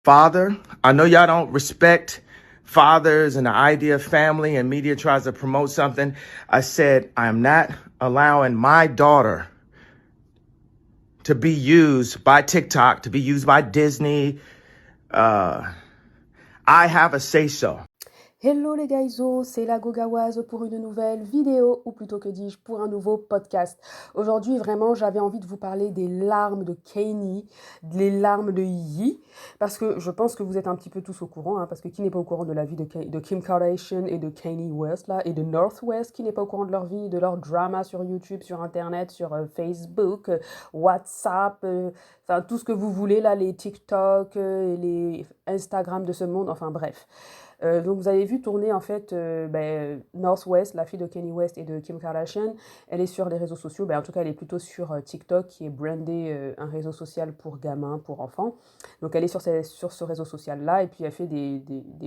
father. I know y'all don't respect fathers and the idea of family, and media tries to promote something. I said, I am not allowing my daughter to be used by TikTok, to be used by Disney. I have a say-so. Hello les guys, c'est la Gogawaz pour une nouvelle vidéo, ou plutôt que dis-je, pour un nouveau podcast. Aujourd'hui, vraiment, j'avais envie de vous parler des larmes de Kanye, les larmes de Yi, parce que je pense que vous êtes un petit peu tous au courant, parce que qui n'est pas au courant de la vie de Kim Kardashian et de Kanye West, là, et de North West, qui n'est pas au courant de leur vie, de leur drama sur YouTube, sur Internet, sur Facebook, WhatsApp, enfin tout ce que vous voulez, là, les TikTok, les Instagram de ce monde, enfin bref. Donc vous avez vu tourner en fait North West, la fille de Kanye West et de Kim Kardashian. Elle est sur les réseaux sociaux, en tout cas elle est plutôt sur TikTok, qui est brandé un réseau social pour gamins, pour enfants. Donc elle est sur ce réseau social-là, et puis elle fait des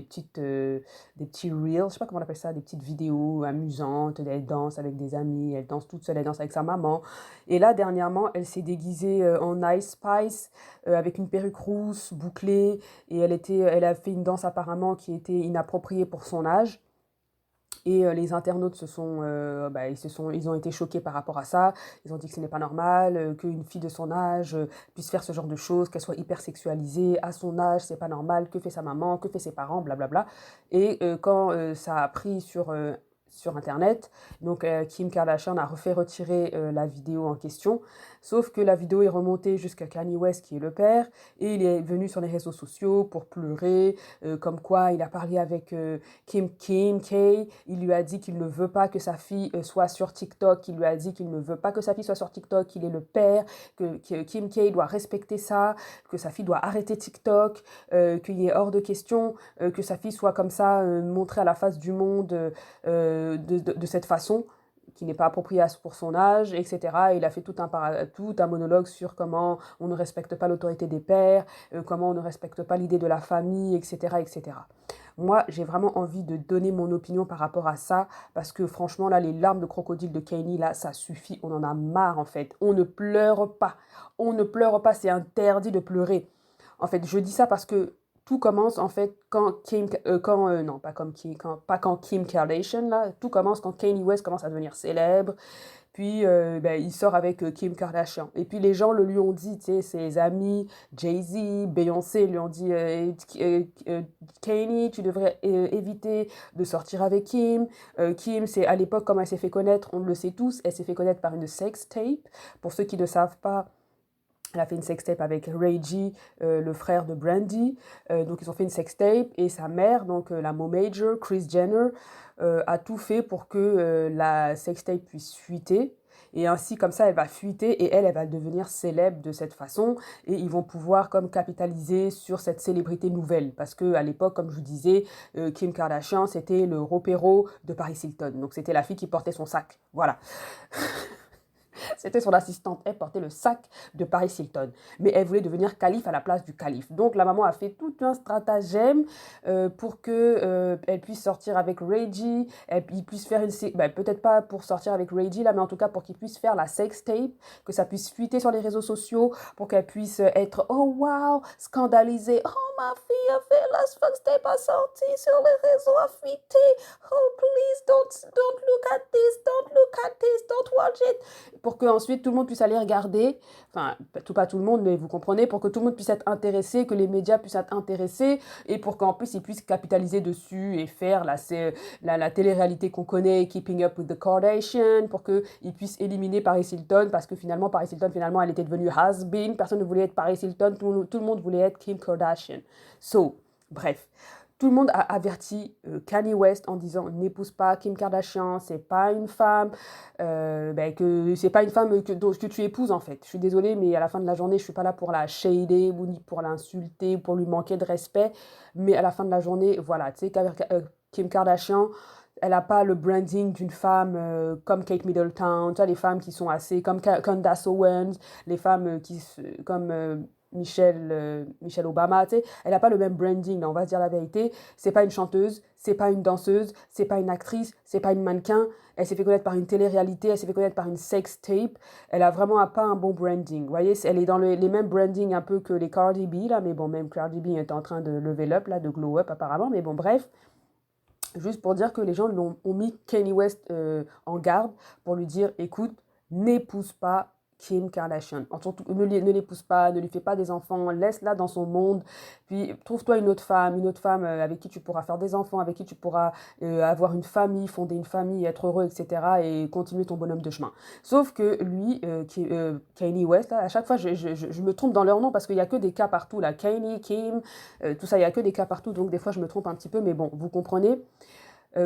petits reels, je sais pas comment on appelle ça, des petites vidéos amusantes. Elle danse avec des amis, elle danse toute seule, elle danse avec sa maman. Et là dernièrement elle s'est déguisée en Ice Spice, avec une perruque rousse bouclée, et elle a fait une danse apparemment qui était inappropriée pour son âge. Et les internautes ils ont été choqués par rapport à ça. Ils ont dit que ce n'est pas normal, qu'une fille de son âge puisse faire ce genre de choses, qu'elle soit hyper sexualisée à son âge, c'est pas normal. Que fait sa maman, que fait ses parents, blablabla. Et quand ça a pris sur Internet, donc Kim Kardashian a refait retirer la vidéo en question, sauf que la vidéo est remontée jusqu'à Kanye West, qui est le père, et il est venu sur les réseaux sociaux pour pleurer, comme quoi il a parlé avec Kim K. Il lui a dit qu'il ne veut pas que sa fille soit sur TikTok, il lui a dit qu'il ne veut pas que sa fille soit sur TikTok, qu'il est le père, que Kim K doit respecter ça, que sa fille doit arrêter TikTok, qu'il est hors de question que sa fille soit comme ça, montrée à la face du monde de cette façon, qui n'est pas appropriée pour son âge, etc. Et il a fait tout un monologue sur comment on ne respecte pas l'autorité des pères, comment on ne respecte pas l'idée de la famille, etc., etc. Moi, j'ai vraiment envie de donner mon opinion par rapport à ça, parce que franchement, là, les larmes de crocodile de Kanye, là, ça suffit, on en a marre, en fait. On ne pleure pas, c'est interdit de pleurer. En fait, je dis ça parce que tout commence en fait quand quand Kim Kardashian, là, tout commence quand Kanye West commence à devenir célèbre. Puis il sort avec Kim Kardashian. Et puis les gens lui ont dit, tu sais, ses amis, Jay-Z, Beyoncé lui ont dit, Kanye, tu devrais éviter de sortir avec Kim. Kim, c'est à l'époque, comme elle s'est fait connaître, on le sait tous, elle s'est fait connaître par une sex tape. Pour ceux qui ne savent pas, elle a fait une sextape avec Ray J, le frère de Brandy. Donc ils ont fait une sextape, et sa mère, donc la Momager, Kris Jenner, a tout fait pour que la sextape puisse fuiter. Et ainsi, comme ça, elle va fuiter, et elle va devenir célèbre de cette façon, et ils vont pouvoir comme capitaliser sur cette célébrité nouvelle. Parce que à l'époque, comme je vous disais, Kim Kardashian, c'était le ropéro de Paris Hilton. Donc c'était la fille qui portait son sac. Voilà. C'était son assistante, elle portait le sac de Paris Hilton. Mais elle voulait devenir calife à la place du calife. Donc la maman a fait tout un stratagème pour que elle puisse sortir avec Ray J, il puisse faire peut-être pas pour sortir avec Ray J là, mais en tout cas pour qu'il puisse faire la sextape, que ça puisse fuiter sur les réseaux sociaux, pour qu'elle puisse être oh wow, scandalisée. Oh, ma fille a fait la sextape, a sorti sur les réseaux, a fuité. Oh please don't look at this, don't watch it. Pour que ensuite tout le monde puisse aller regarder, enfin pas tout le monde, mais vous comprenez, pour que tout le monde puisse être intéressé, que les médias puissent être intéressés, et pour qu'en plus ils puissent capitaliser dessus et faire la télé-réalité qu'on connaît, Keeping Up with the Kardashians, pour qu'ils puissent éliminer Paris Hilton, parce que finalement Paris Hilton, elle était devenue has-been, personne ne voulait être Paris Hilton, tout le monde voulait être Kim Kardashian. Bref. Tout le monde a averti Kanye West en disant n'épouse pas Kim Kardashian, c'est pas une femme, que c'est pas une femme que tu épouses en fait. Je suis désolée, mais à la fin de la journée, je suis pas là pour la shader ou ni pour l'insulter, pour lui manquer de respect. Mais à la fin de la journée, voilà, tu sais, Kim Kardashian, elle n'a pas le branding d'une femme comme Kate Middleton, tu vois, les femmes qui sont assez comme Candace Owens, les femmes comme Michelle Obama, tu sais, elle n'a pas le même branding, là, on va se dire la vérité. C'est pas une chanteuse, c'est pas une danseuse, c'est pas une actrice, c'est pas une mannequin. Elle s'est fait connaître par une télé-réalité, elle s'est fait connaître par une sex tape. Elle a vraiment pas un bon branding. Vous voyez, elle est dans les mêmes branding un peu que les Cardi B, là, mais bon, même Cardi B est en train de level up, là, de glow up apparemment, mais bon, bref. Juste pour dire que les gens ont mis Kanye West en garde pour lui dire, écoute, n'épouse pas Kim Kardashian. Surtout, ne l'épouse pas, ne lui fais pas des enfants, laisse-la dans son monde. Puis trouve-toi une autre femme avec qui tu pourras faire des enfants, avec qui tu pourras avoir une famille, fonder une famille, être heureux, etc. et continuer ton bonhomme de chemin. Sauf que lui, Kanye West, là, à chaque fois, je me trompe dans leur nom parce qu'il n'y a que des cas partout, là. Kanye, Kim, tout ça, il n'y a que des cas partout, donc des fois, je me trompe un petit peu, mais bon, vous comprenez.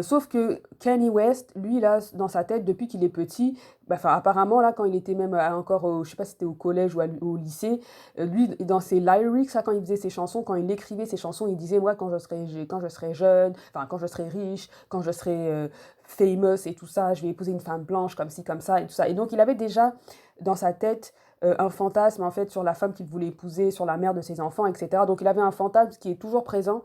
Sauf que Kanye West, lui, là, dans sa tête, depuis qu'il est petit, bah, apparemment, là, quand il était même encore, je sais pas si c'était au collège ou au lycée, lui, dans ses lyrics, là, quand il faisait ses chansons, quand il écrivait ses chansons, il disait, moi, quand je serai jeune, enfin, quand je serai riche, quand je serai famous et tout ça, je vais épouser une femme blanche, comme ci, comme ça, et tout ça. Et donc, il avait déjà dans sa tête un fantasme, en fait, sur la femme qu'il voulait épouser, sur la mère de ses enfants, etc. Donc, il avait un fantasme qui est toujours présent,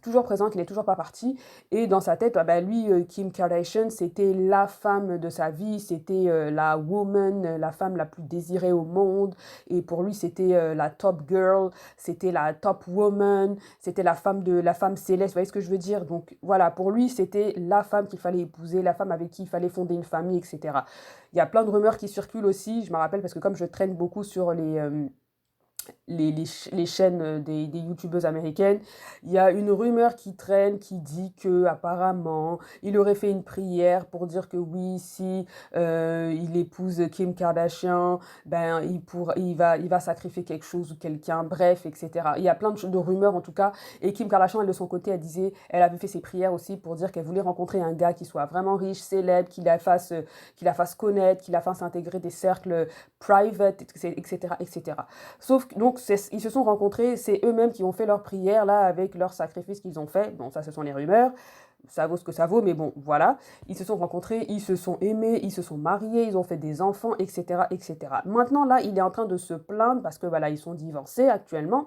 qu'il n'est toujours pas parti. Et dans sa tête, bah, lui, Kim Kardashian, c'était la femme de sa vie, c'était la woman, la femme la plus désirée au monde. Et pour lui, c'était la top girl, c'était la top woman, c'était la femme céleste, vous voyez ce que je veux dire? Donc voilà, pour lui, c'était la femme qu'il fallait épouser, la femme avec qui il fallait fonder une famille, etc. Il y a plein de rumeurs qui circulent aussi, je me rappelle parce que comme je traîne beaucoup sur les chaînes des youtubeuses américaines, il y a une rumeur qui traîne qui dit que apparemment il aurait fait une prière pour dire que oui, si il épouse Kim Kardashian, ben il va sacrifier quelque chose ou quelqu'un, bref, etc. Il y a plein de rumeurs en tout cas. Et Kim Kardashian, elle de son côté, elle avait fait ses prières aussi pour dire qu'elle voulait rencontrer un gars qui soit vraiment riche, célèbre, qui la fasse connaître, qui la fasse intégrer des cercles private, etc., etc. Sauf que, donc, ils se sont rencontrés, c'est eux-mêmes qui ont fait leur prière, là, avec leur sacrifice qu'ils ont fait. Bon, ça, ce sont les rumeurs. Ça vaut ce que ça vaut, mais bon, voilà. Ils se sont rencontrés, ils se sont aimés, ils se sont mariés, ils ont fait des enfants, etc., etc. Maintenant, là, il est en train de se plaindre parce que, voilà, ils sont divorcés actuellement.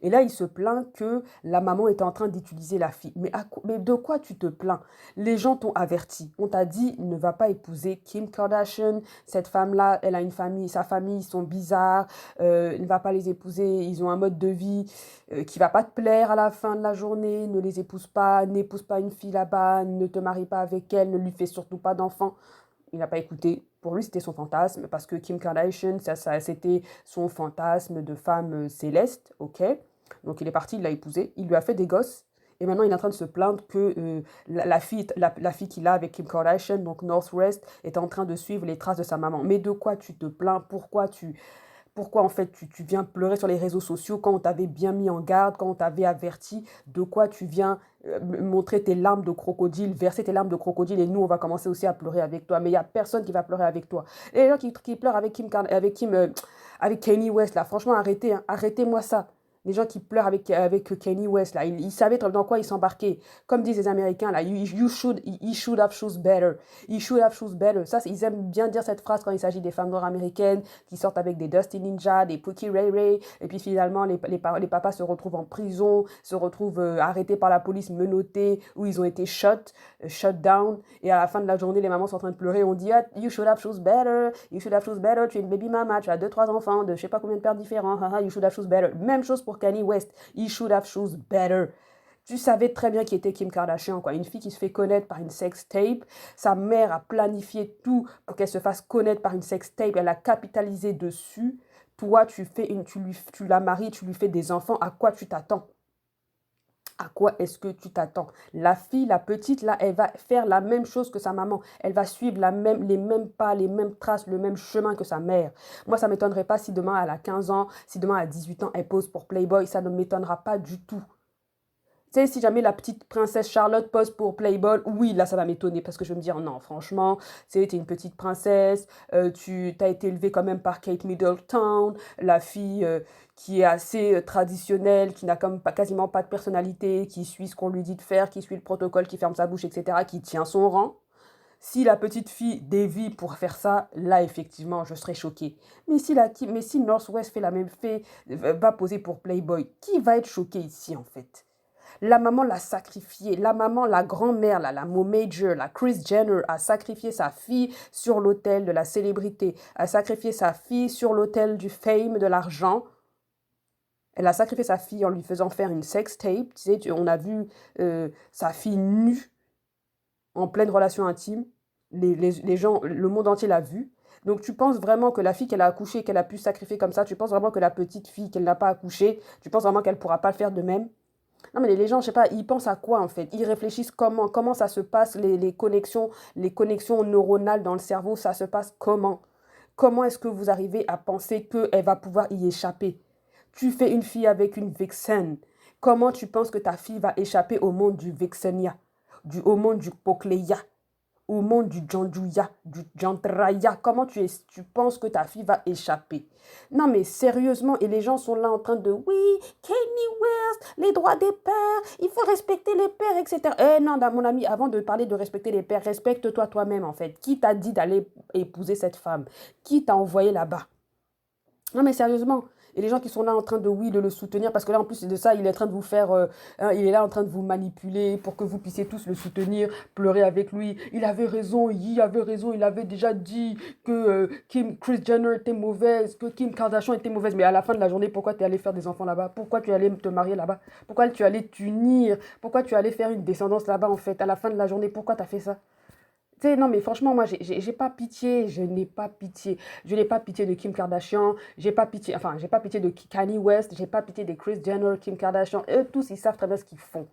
Et là, il se plaint que la maman est en train d'utiliser la fille. Mais de quoi tu te plains? Les gens t'ont averti. On t'a dit, ne va pas épouser Kim Kardashian. Cette femme-là, elle a une famille, sa famille, ils sont bizarres. Ne va pas les épouser. Ils ont un mode de vie qui va pas te plaire à la fin de la journée. Ne les épouse pas. N'épouse pas une fille là-bas. Ne te marie pas avec elle. Ne lui fais surtout pas d'enfants. Il n'a pas écouté. Pour lui, c'était son fantasme, parce que Kim Kardashian, c'était son fantasme de femme céleste, ok? Donc il est parti, il l'a épousée, il lui a fait des gosses, et maintenant il est en train de se plaindre que la fille qu'il a avec Kim Kardashian, donc Northwest, est en train de suivre les traces de sa maman. Mais de quoi tu te plains? Pourquoi en fait tu viens pleurer sur les réseaux sociaux quand on t'avait bien mis en garde, quand on t'avait averti? De quoi tu viens montrer tes larmes de crocodile, verser tes larmes de crocodile, et nous on va commencer aussi à pleurer avec toi? Mais il n'y a personne qui va pleurer avec toi. Et les gens qui pleurent avec Kanye West, là, franchement, arrêtez, hein, arrêtez-moi ça. Les gens qui pleurent avec Kanye West, là, ils savaient dans quoi ils s'embarquaient. Comme disent les Américains, là, he should have chose better. He should have chose better. Ça, ils aiment bien dire cette phrase quand il s'agit des femmes noires américaines qui sortent avec des Dusty Ninja, des Pookie Ray Ray, et puis finalement, les papas se retrouvent en prison, se retrouvent arrêtés par la police, menottés, où ils ont été shut down, et à la fin de la journée, les mamans sont en train de pleurer, on dit, ah, you should have chose better, you should have chose better, tu es une baby mama, tu as 2-3 enfants de je sais pas combien de pères différents, you should have chose better. Même chose pour Kanye West, he should have chose better. Tu savais très bien qui était Kim Kardashian, quoi. Une fille qui se fait connaître par une sex tape. Sa mère a planifié tout pour qu'elle se fasse connaître par une sex tape. Elle a capitalisé dessus. Toi, tu la maries, tu lui fais des enfants. À quoi tu t'attends? À quoi est-ce que tu t'attends? La fille, la petite, là, elle va faire la même chose que sa maman. Elle va suivre les mêmes pas, les mêmes traces, le même chemin que sa mère. Moi, ça ne m'étonnerait pas si demain elle a 15 ans, si demain elle a 18 ans, elle pose pour Playboy. Ça ne m'étonnera pas du tout. Tu sais, si jamais la petite princesse Charlotte pose pour Playboy, oui, là, ça va m'étonner parce que je vais me dire, non, franchement, t'es une petite princesse, tu as été élevée quand même par Kate Middleton, la fille qui est assez traditionnelle, qui n'a quasiment pas de personnalité, qui suit ce qu'on lui dit de faire, qui suit le protocole, qui ferme sa bouche, etc., qui tient son rang. Si la petite fille dévie pour faire ça, là, effectivement, je serais choquée. Mais si Northwest fait la même fait, va poser pour Playboy, qui va être choqué ici, en fait? La maman l'a sacrifié. La maman, la grand-mère, la Mo Major, la Kris Jenner a sacrifié sa fille sur l'autel de la célébrité, a sacrifié sa fille sur l'autel du fame, de l'argent. Elle a sacrifié sa fille en lui faisant faire une sex tape. Tu sais, on a vu sa fille nue en pleine relation intime. Les gens, le monde entier l'a vu. Donc tu penses vraiment que la fille qu'elle a accouchée, qu'elle a pu sacrifier comme ça, tu penses vraiment que la petite fille qu'elle n'a pas accouchée, tu penses vraiment qu'elle ne pourra pas le faire de même? Non, mais les gens, je sais pas, ils pensent à quoi en fait? Ils réfléchissent comment ça se passe, les connexions neuronales dans le cerveau, ça se passe comment? Comment est-ce que vous arrivez à penser qu'elle va pouvoir y échapper? Tu fais une fille avec une vixen. Comment tu penses que ta fille va échapper au monde du vixenia, au monde du pocléa, au monde du Janduya, du Jantraya? Comment tu penses que ta fille va échapper? Non, mais sérieusement, et les gens sont là en train de oui, Kanye West, les droits des pères, il faut respecter les pères, etc. Eh non, mon ami, avant de parler de respecter les pères, respecte-toi toi-même en fait. Qui t'a dit d'aller épouser cette femme? Qui t'a envoyé là-bas? Non, mais sérieusement. Et les gens qui sont là en train de, oui, de le soutenir, parce que là, en plus de ça, il est en train de vous faire, il est là en train de vous manipuler pour que vous puissiez tous le soutenir, pleurer avec lui. Il avait raison, il avait déjà dit que Kris Jenner était mauvaise, que Kim Kardashian était mauvaise. Mais à la fin de la journée, pourquoi tu es allé faire des enfants là-bas? Pourquoi tu es allé te marier là-bas? Pourquoi tu es allé t'unir? Pourquoi tu es allé faire une descendance là-bas, en fait? À la fin de la journée, pourquoi tu as fait ça? Tu sais, non, mais franchement, moi, j'ai pas pitié, je n'ai pas pitié. Je n'ai pas pitié de Kim Kardashian, j'ai pas pitié de Kanye West, j'ai pas pitié de Kris Jenner, Kim Kardashian. Eux tous, ils savent très bien ce qu'ils font.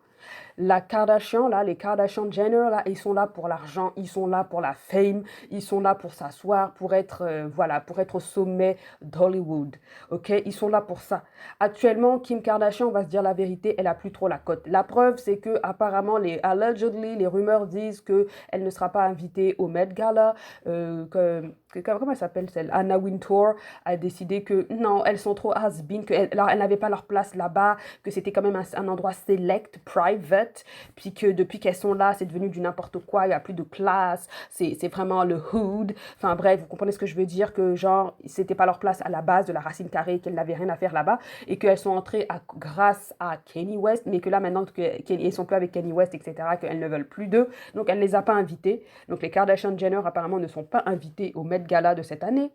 La Kardashian, là, les Kardashian Jenner, là, ils sont là pour l'argent, ils sont là pour la fame, ils sont là pour s'asseoir, pour être, voilà, pour être au sommet d'Hollywood, ok? Ils sont là pour ça. Actuellement, Kim Kardashian, on va se dire la vérité, elle a plus trop la cote. La preuve, c'est que apparemment, allegedly, les rumeurs disent que elle ne sera pas invitée au Met Gala, comment elle s'appelle celle? Anna Wintour a décidé que non, elles sont trop has-been, qu'elles n'avaient pas leur place là-bas, que c'était quand même un endroit select, private, puis que depuis qu'elles sont là, c'est devenu du n'importe quoi, il n'y a plus de classe, c'est vraiment le hood. Enfin bref, vous comprenez ce que je veux dire, que genre, c'était pas leur place à la base de la racine carrée, qu'elles n'avaient rien à faire là-bas, et qu'elles sont entrées grâce à Kanye West, mais que là maintenant, qu'elles sont plus avec Kanye West, etc., qu'elles ne veulent plus d'eux, donc elle ne les a pas invitées. Donc les Kardashian Jenner apparemment ne sont pas invitées au Met Gala de cette année.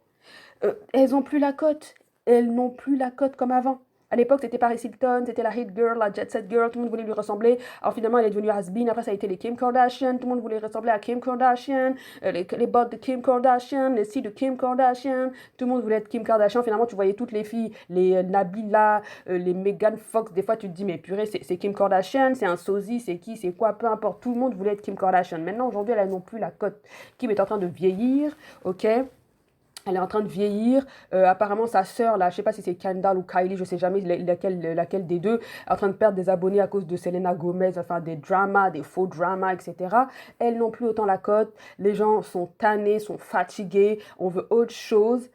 Elles ont plus la cote. Elles n'ont plus la cote comme avant. À l'époque, c'était Paris Hilton, c'était la hit girl, la jet set girl, tout le monde voulait lui ressembler. Alors finalement, elle est devenue has-been. Après, ça a été les Kim Kardashian, tout le monde voulait ressembler à Kim Kardashian, les bottes de Kim Kardashian, les cils de Kim Kardashian, tout le monde voulait être Kim Kardashian. Finalement, tu voyais toutes les filles, les Nabila, les Megan Fox. Des fois, tu te dis, mais purée, c'est Kim Kardashian, c'est un sosie, c'est qui, c'est quoi, peu importe. Tout le monde voulait être Kim Kardashian. Maintenant, aujourd'hui, elles n'ont plus la cote. Kim est en train de vieillir, ok? Elle est en train de vieillir. Apparemment, sa sœur, là, je sais pas si c'est Kendall ou Kylie, je sais jamais laquelle des deux, est en train de perdre des abonnés à cause de Selena Gomez, enfin des dramas, des faux dramas, etc. Elles n'ont plus autant la cote. Les gens sont tannés, sont fatigués. On veut autre chose.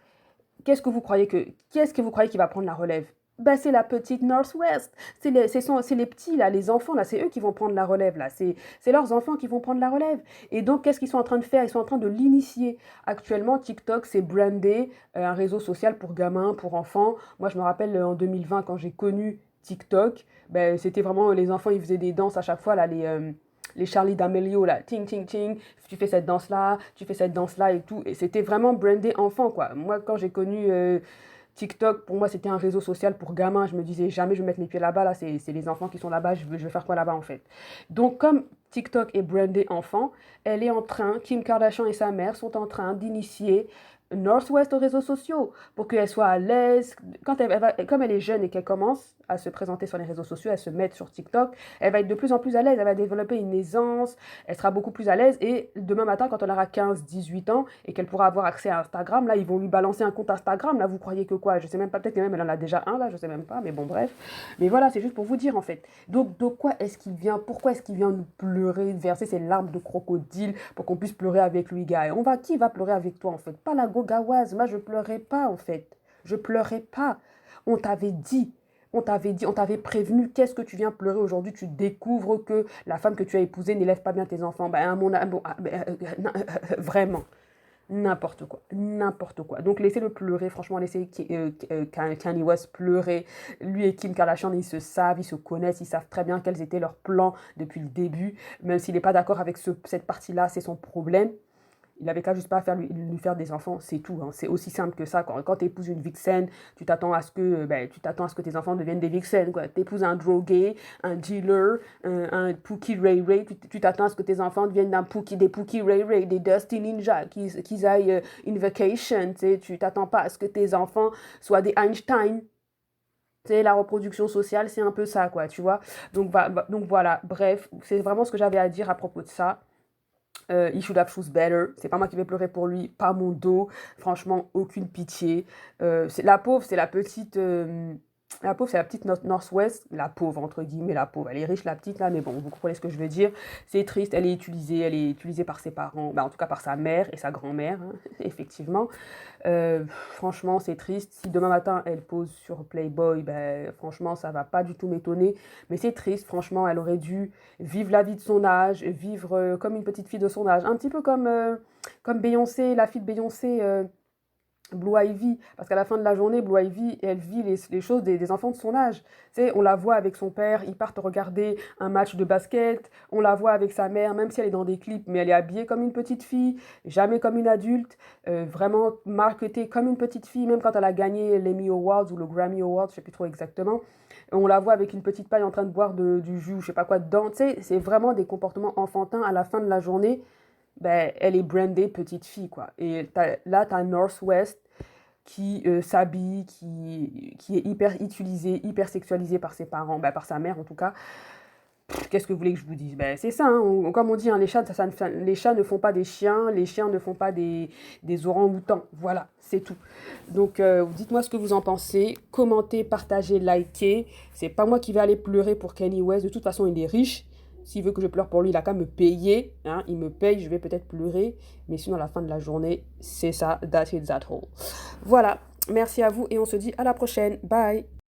Qu'est-ce que vous croyez qui va prendre la relève? Ben, c'est la petite Northwest. C'est les petits, là, les enfants, là, c'est eux qui vont prendre la relève, là. C'est leurs enfants qui vont prendre la relève. Et donc, qu'est-ce qu'ils sont en train de faire? Ils sont en train de l'initier. Actuellement, TikTok, c'est brandé, un réseau social pour gamins, pour enfants. Moi, je me rappelle en 2020, quand j'ai connu TikTok, ben, c'était vraiment, les enfants, ils faisaient des danses à chaque fois, là, les Charlie D'Amelio, là, ting, ting, ting, tu fais cette danse-là, tu fais cette danse-là et tout. Et c'était vraiment brandé enfant, quoi. Moi, quand j'ai connu TikTok, pour moi, c'était un réseau social pour gamins. Je me disais, jamais je vais mettre mes pieds là-bas. Là, c'est les enfants qui sont là-bas. Je vais faire quoi là-bas, en fait? Donc, comme TikTok est brandé enfant, Kim Kardashian et sa mère sont en train d'initier Northwest aux réseaux sociaux pour qu'elle soit à l'aise. Comme elle est jeune et qu'elle commence à se présenter sur les réseaux sociaux, à se mettre sur TikTok, elle va être de plus en plus à l'aise, elle va développer une aisance, elle sera beaucoup plus à l'aise et demain matin, quand elle aura 15-18 ans et qu'elle pourra avoir accès à Instagram, là, ils vont lui balancer un compte Instagram, là, vous croyez que quoi? Je sais même pas, peut-être que même elle en a déjà un, là, je sais même pas, mais bon, bref. Mais voilà, c'est juste pour vous dire, en fait. Donc, de quoi est-ce qu'il vient? Pourquoi est-ce qu'il vient nous pleurer, verser ses larmes de crocodile pour qu'on puisse pleurer avec lui, gars? Et qui va pleurer avec toi, en fait? Pas la Gogawaz, moi, je pleurais pas, en fait. Je pleurais pas. On t'avait dit. On t'avait dit, on t'avait prévenu, qu'est-ce que tu viens pleurer aujourd'hui? Tu découvres que la femme que tu as épousée n'élève pas bien tes enfants. Ben, vraiment. N'importe quoi, n'importe quoi. Donc laissez-le pleurer, franchement, laissez Kanye West pleurer. Lui et Kim Kardashian, ils se savent, ils se connaissent, ils savent très bien quels étaient leurs plans depuis le début. Même s'il n'est pas d'accord avec cette partie-là, c'est son problème. Il avait qu'à juste pas lui faire des enfants, c'est tout. Hein. C'est aussi simple que ça. Quand tu épouses une vixen, tu t'attends à ce que tes enfants deviennent des vixens. Tu épouses un drogué, un dealer, un Pookie Ray Ray. Tu t'attends à ce que tes enfants deviennent des Pookie Ray Ray, des Dusty Ninja, qu'ils aillent in vacation. Tu t'attends pas à ce que tes enfants soient des Einstein. La reproduction sociale, c'est un peu ça, quoi, tu vois. Donc voilà, bref, c'est vraiment ce que j'avais à dire à propos de ça. He should have choose better. C'est pas moi qui vais pleurer pour lui, pas mon dos. Franchement, aucune pitié. La pauvre, c'est la petite. La pauvre, c'est la petite Northwest. La pauvre, entre guillemets, la pauvre. Elle est riche, la petite, là, mais bon, vous comprenez ce que je veux dire. C'est triste, elle est utilisée par ses parents, en tout cas par sa mère et sa grand-mère, hein, effectivement. Franchement, c'est triste. Si demain matin, elle pose sur Playboy, franchement, ça va pas du tout m'étonner. Mais c'est triste, franchement, elle aurait dû vivre la vie de son âge, vivre comme une petite fille de son âge. Un petit peu comme Beyoncé, la fille de Beyoncé, Blue Ivy, parce qu'à la fin de la journée, Blue Ivy, elle vit les choses des enfants de son âge. Tu sais, on la voit avec son père, ils partent regarder un match de basket, on la voit avec sa mère, même si elle est dans des clips, mais elle est habillée comme une petite fille, jamais comme une adulte, vraiment marketée comme une petite fille, même quand elle a gagné l'Emmy Awards ou le Grammy Awards, je sais plus trop exactement. On la voit avec une petite paille en train de boire du jus, je sais pas quoi dedans. Tu sais, c'est vraiment des comportements enfantins à la fin de la journée. Elle est brandée petite fille, quoi. Et là, tu as Northwest qui s'habille, qui est hyper utilisée, hyper sexualisée par ses parents, par sa mère en tout cas. Qu'est-ce que vous voulez que je vous dise? C'est ça, hein. Comme on dit, hein, les chats ne font pas des chiens, les chiens ne font pas des orang-outans. Voilà, c'est tout. Donc, dites-moi ce que vous en pensez. Commentez, partagez, likez. C'est pas moi qui vais aller pleurer pour Kanye West. De toute façon, il est riche. S'il veut que je pleure pour lui, il a qu'à me payer. Hein, il me paye, je vais peut-être pleurer. Mais sinon, à la fin de la journée, c'est ça. That is that all. Voilà. Merci à vous et on se dit à la prochaine. Bye.